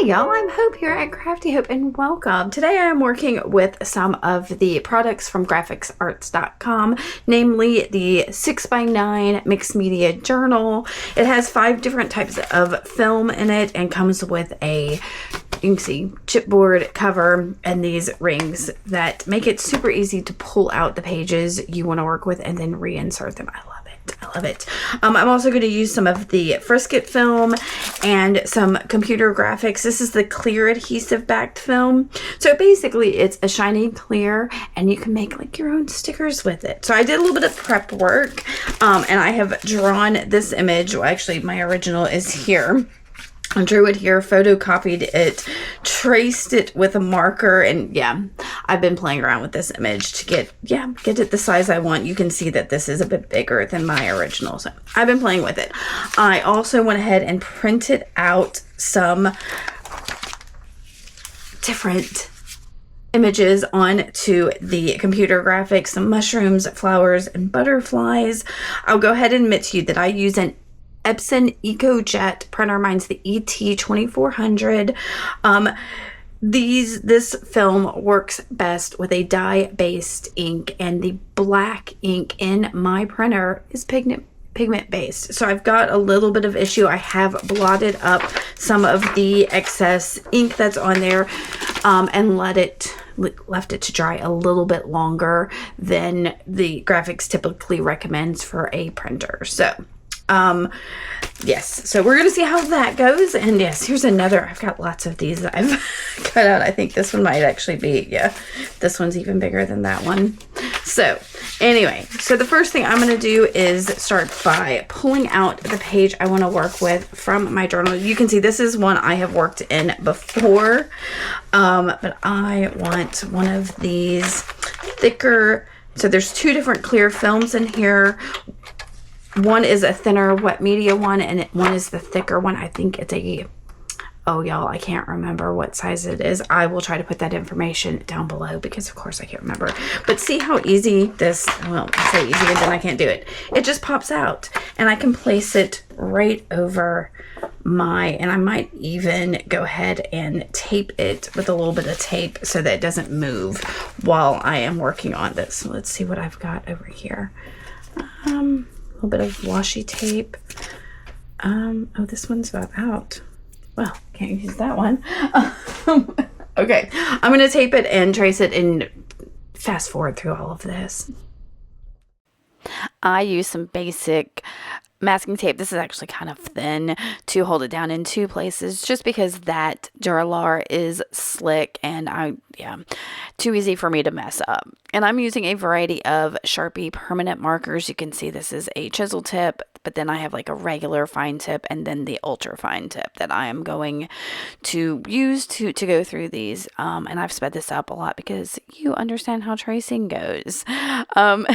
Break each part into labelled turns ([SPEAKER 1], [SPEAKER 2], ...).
[SPEAKER 1] Hey y'all, I'm Hope here at Crafty Hope and welcome. Today I am working with some of the products from graphicsarts.com, namely the 6x9 Mixed Media Journal. It has 5 different types of film in it and comes with a, you can see, chipboard cover and these rings that make it super easy to pull out the pages you want to work with and then reinsert them. I love it. I'm also going to use some of the Frisket film and some computer graphics. This is the clear adhesive-backed film. So basically it's a shiny clear and you can make like your own stickers with it. So I did a little bit of prep work and I have drawn this image. Well, actually my original is here. I drew it here, photocopied it, traced it with a marker, and yeah, I've been playing around with this image to get it the size I want. You can see that this is a bit bigger than my original, so I've been playing with it. I also went ahead and printed out some different images onto the computer graphics, some mushrooms, flowers, and butterflies. I'll go ahead and admit to you that I use an Epson Inkjet printer. Mine's the ET2400. This film works best with a dye-based ink, and the black ink in my printer is pigment based. So I've got a little bit of issue. I have blotted up some of the excess ink that's on there and left it to dry a little bit longer than the graphics typically recommends for a printer. So yes, so we're gonna see how that goes. And yes, here's another. I've got lots of these that I've cut out. I think this one might actually be, yeah, this one's even bigger than that one. So anyway, so the first thing I'm gonna do is start by pulling out the page I want to work with from my journal. You can see this is one I have worked in before, but I want one of these thicker. So there's 2 different clear films in here. One is a thinner wet media one, and one is the thicker one. I think it's a, oh y'all, I can't remember what size it is. I will try to put that information down below because of course I can't remember. But see how easy this, well, I say easy and then I can't do it. It just pops out and I can place it right over and I might even go ahead and tape it with a little bit of tape so that it doesn't move while I am working on this. So let's see what I've got over here. A bit of washi tape. Oh, this one's about out. Well, can't use that one. Okay, I'm gonna tape it and trace it and fast forward through all of this. I use some basic masking tape. This is actually kind of thin to hold it down in 2 places just because that Durlar is slick and too easy for me to mess up. And I'm using a variety of Sharpie permanent markers. You can see this is a chisel tip, but then I have like a regular fine tip and then the ultra fine tip that I am going to use to go through these. And I've sped this up a lot because you understand how tracing goes. And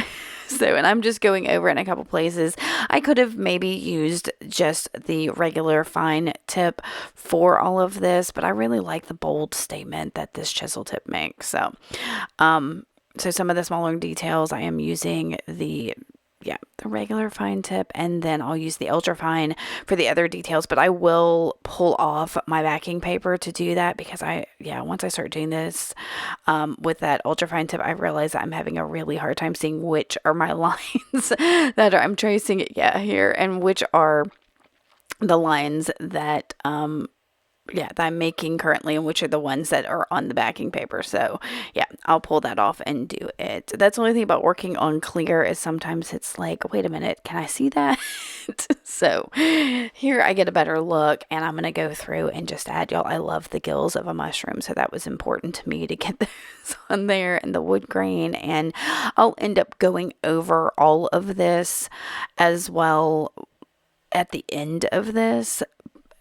[SPEAKER 1] I'm just going over it in a couple places. I could have maybe used just the regular fine tip for all of this, but I really like the bold statement that this chisel tip makes. So some of the smaller details I am using the regular fine tip, and then I'll use the ultra fine for the other details, but I will pull off my backing paper to do that because once I start doing this with that ultra fine tip, I realize that I'm having a really hard time seeing which are my lines that I'm tracing here, and which are the lines that that I'm making currently, and which are the ones that are on the backing paper. So yeah, I'll pull that off and do it. That's the only thing about working on clear is sometimes it's like, wait a minute, can I see that? So here I get a better look, and I'm going to go through and just add, y'all, I love the gills of a mushroom, so that was important to me to get those on there, and the wood grain, and I'll end up going over all of this as well at the end of this.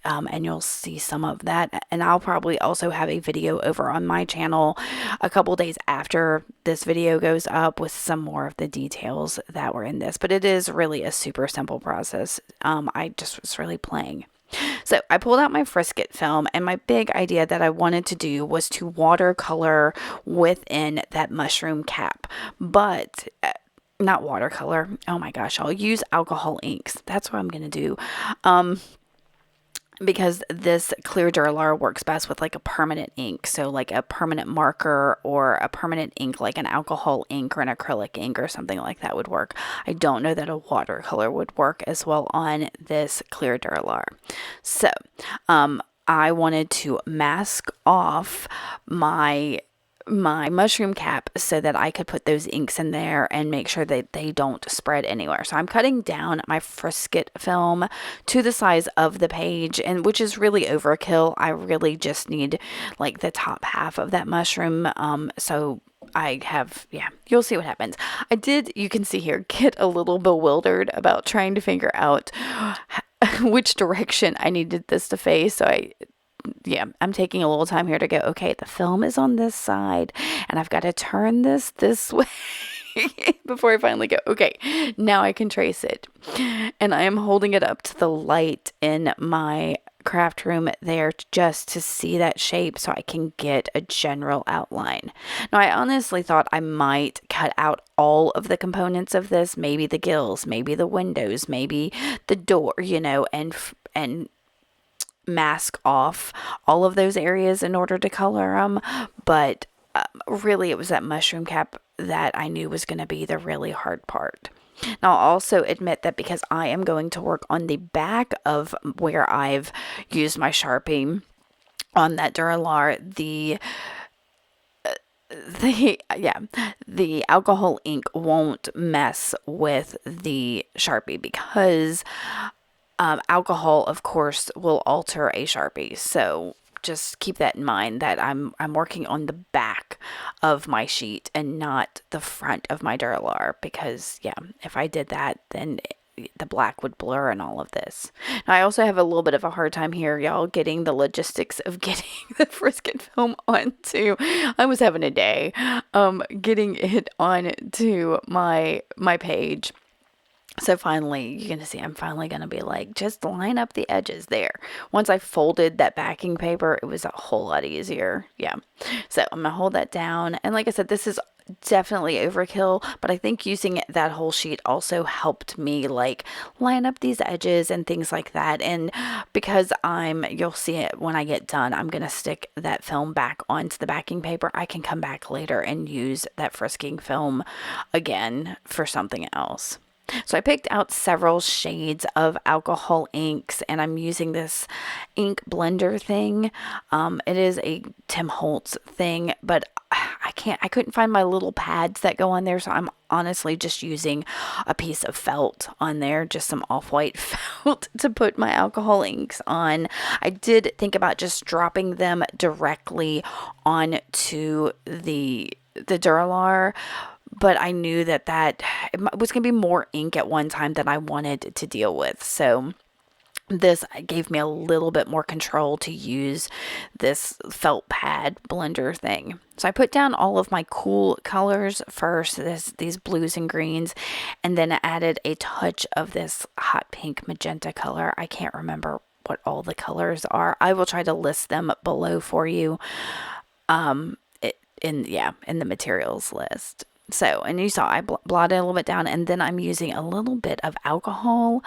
[SPEAKER 1] And you'll see some of that, and I'll probably also have a video over on my channel a couple days after this video goes up with some more of the details that were in this, but it is really a super simple process. I just was really playing. So I pulled out my Frisket film, and my big idea that I wanted to do was to watercolor within that mushroom cap, but not watercolor. Oh my gosh, I'll use alcohol inks. That's what I'm going to do. because this clear Duralar works best with like a permanent ink. So like a permanent marker or a permanent ink, like an alcohol ink or an acrylic ink or something like that would work. I don't know that a watercolor would work as well on this clear Duralar. So, I wanted to mask off my mushroom cap so that I could put those inks in there and make sure that they don't spread anywhere. So I'm cutting down my Frisket film to the size of the page, and which is really overkill. I really just need like the top half of that mushroom. So I have, yeah, you'll see what happens. I did, you can see here, get a little bewildered about trying to figure out which direction I needed this to face. So I'm taking a little time here to go, okay, the film is on this side and I've got to turn this way before I finally go, okay, now I can trace it. And I am holding it up to the light in my craft room there just to see that shape so I can get a general outline. Now, I honestly thought I might cut out all of the components of this, maybe the gills, maybe the windows, maybe the door, and mask off all of those areas in order to color them, but really it was that mushroom cap that I knew was going to be the really hard part. Now, I'll also admit that because I am going to work on the back of where I've used my Sharpie on that Duralar, the alcohol ink won't mess with the Sharpie because alcohol, of course, will alter a Sharpie. So just keep that in mind that I'm working on the back of my sheet and not the front of my Duralar, because if I did that, then the black would blur and all of this. Now, I also have a little bit of a hard time here, y'all, getting the logistics of getting the Frisket film onto. I was having a day getting it onto my page. So finally, you're going to see, I'm finally going to be like, just line up the edges there. Once I folded that backing paper, it was a whole lot easier. Yeah. So I'm going to hold that down. And like I said, this is definitely overkill, but I think using that whole sheet also helped me like line up these edges and things like that. And because you'll see it when I get done, I'm going to stick that film back onto the backing paper. I can come back later and use that frisking film again for something else. So I picked out several shades of alcohol inks, and I'm using this ink blender thing. It is a Tim Holtz thing, but I couldn't find my little pads that go on there, so I'm honestly just using a piece of felt on there, just some off-white felt to put my alcohol inks on. I did think about just dropping them directly onto the Duralar, but I knew that it was going to be more ink at one time than I wanted to deal with. So this gave me a little bit more control to use this felt pad blender thing. So I put down all of my cool colors first, these blues and greens, and then added a touch of this hot pink magenta color. I can't remember what all the colors are. I will try to list them below for you in the materials list. So, and you saw I blotted a little bit down, and then I'm using a little bit of alcohol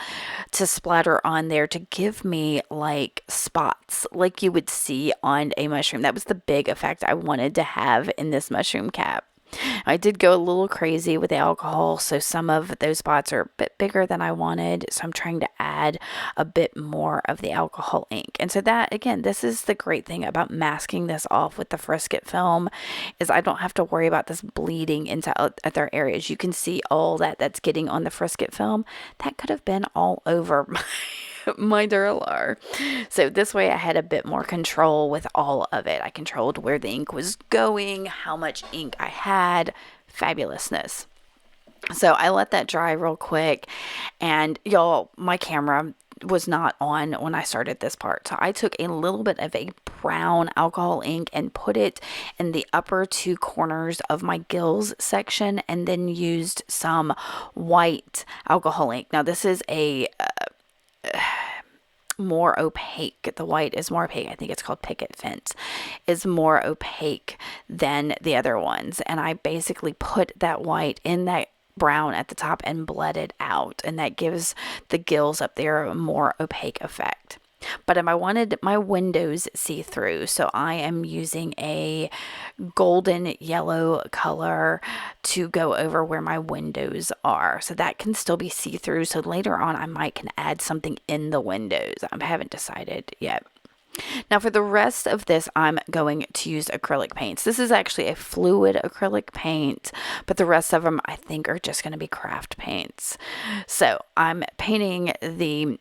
[SPEAKER 1] to splatter on there to give me like spots like you would see on a mushroom. That was the big effect I wanted to have in this mushroom cap. I did go a little crazy with the alcohol, so some of those spots are a bit bigger than I wanted, so I'm trying to add a bit more of the alcohol ink. And so that, again, this is the great thing about masking this off with the Frisket film, is I don't have to worry about this bleeding into other areas. You can see all that's getting on the Frisket film. That could have been all over my Duralar. So this way I had a bit more control with all of it. I controlled where the ink was going, how much ink I had. Fabulousness. So I let that dry real quick, and y'all, my camera was not on when I started this part. So I took a little bit of a brown alcohol ink and put it in the upper two corners of my gills section, and then used some white alcohol ink. Now this is a more opaque. The white is more opaque. I think it's called Picket Fence. Is more opaque than the other ones. And I basically put that white in that brown at the top and bled it out. And that gives the gills up there a more opaque effect. but I wanted my windows see-through, so I am using a golden yellow color to go over where my windows are, so that can still be see-through. So later on I might can add something in the windows. I haven't decided yet. Now for the rest of this, I'm going to use acrylic paints. This is actually a fluid acrylic paint, but the rest of them I think are just going to be craft paints. So I'm painting the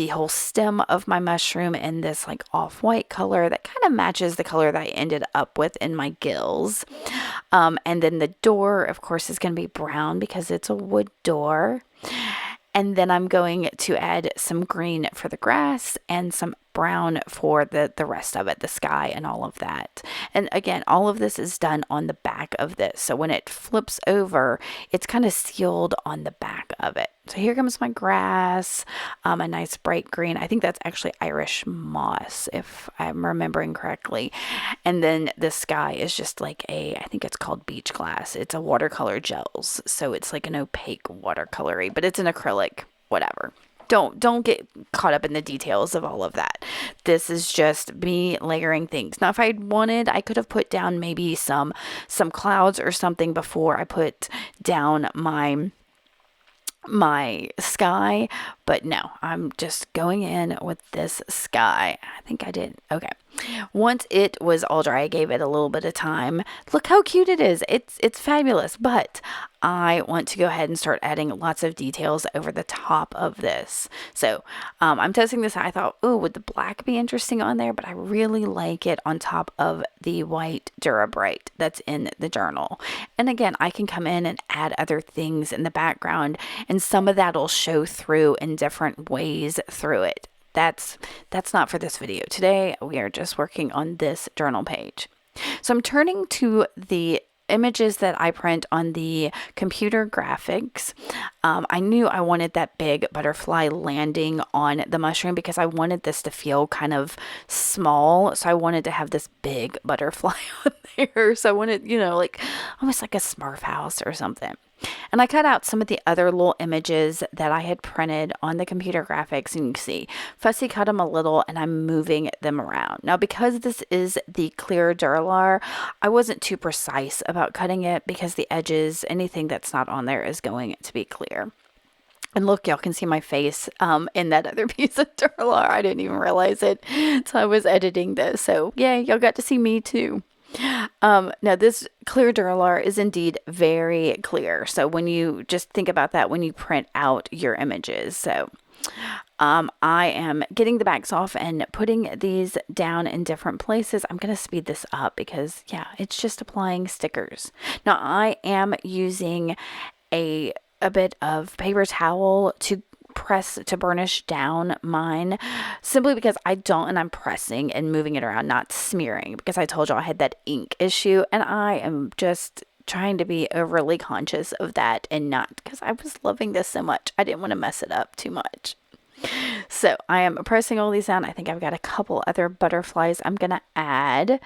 [SPEAKER 1] whole stem of my mushroom in this like off-white color that kind of matches the color that I ended up with in my gills. And then the door, of course, is going to be brown because it's a wood door. And then I'm going to add some green for the grass and some brown for the rest of it, the sky and all of that. And again, all of this is done on the back of this. So when it flips over, it's kind of sealed on the back of it. So here comes my grass, a nice bright green. I think that's actually Irish moss, if I'm remembering correctly. And then the sky is just like I think it's called beach glass. It's a watercolor gels. So it's like an opaque watercolory, but it's an acrylic, whatever. Don't get caught up in the details of all of that. This is just me layering things. Now, if I wanted, I could have put down maybe some clouds or something before I put down my sky, but no, I'm just going in with this sky. I think I did. Okay. Once it was all dry, I gave it a little bit of time. Look how cute it is. It's fabulous, but I want to go ahead and start adding lots of details over the top of this. So I'm testing this. I thought, oh, would the black be interesting on there? But I really like it on top of the white Dura-Brite that's in the journal. And again, I can come in and add other things in the background, and some of that will show through in different ways through it. That's not for this video. Today, we are just working on this journal page. So I'm turning to the images that I print on the computer graphics. I knew I wanted that big butterfly landing on the mushroom because I wanted this to feel kind of small. So I wanted to have this big butterfly on there. So I wanted, like almost like a Smurf house or something. And I cut out some of the other little images that I had printed on the computer graphics, and you can see fussy cut them a little, and I'm moving them around. Now, because this is the clear Duralar, I wasn't too precise about cutting it because the edges, anything that's not on there is going to be clear. And look, y'all can see my face in that other piece of Duralar. I didn't even realize it until I was editing this. So, yeah, y'all got to see me too. Now this clear Duralar is indeed very clear. So when you just think about that, when you print out your images. So I am getting the backs off and putting these down in different places. I'm going to speed this up because, yeah, it's just applying stickers. Now I am using a bit of paper towel to burnish down mine, simply because I'm pressing and moving it around, not smearing, because I told you I had that ink issue, and I am just trying to be overly conscious of that, and not because I was loving this so much. I didn't want to mess it up too much. So I am pressing all these down. I think I've got a couple other butterflies I'm gonna add,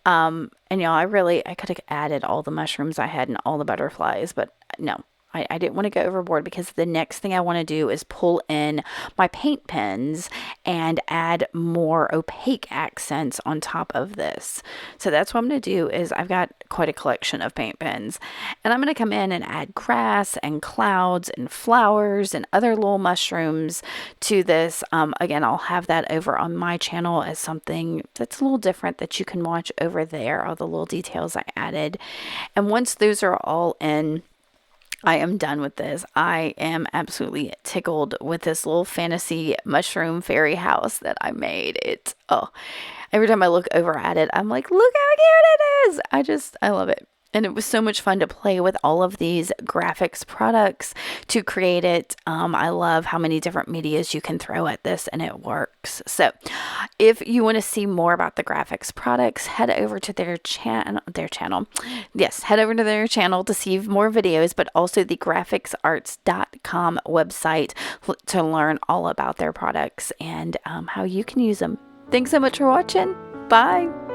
[SPEAKER 1] and I could have added all the mushrooms I had and all the butterflies, but no, I didn't want to go overboard, because the next thing I want to do is pull in my paint pens and add more opaque accents on top of this. So that's what I'm going to do. Is I've got quite a collection of paint pens, and I'm going to come in and add grass and clouds and flowers and other little mushrooms to this. Again, I'll have that over on my channel as something that's a little different that you can watch over there, all the little details I added. And once those are all in, I am done with this. I am absolutely tickled with this little fantasy mushroom fairy house that I made. Every time I look over at it, I'm like, look how cute it is. I love it. And it was so much fun to play with all of these graphics products to create it. I love how many different medias you can throw at this, and it works. So if you want to see more about the graphics products, head over to their channel. Yes, head over to their channel to see more videos, but also the graphicsarts.com website to learn all about their products and how you can use them. Thanks so much for watching. Bye.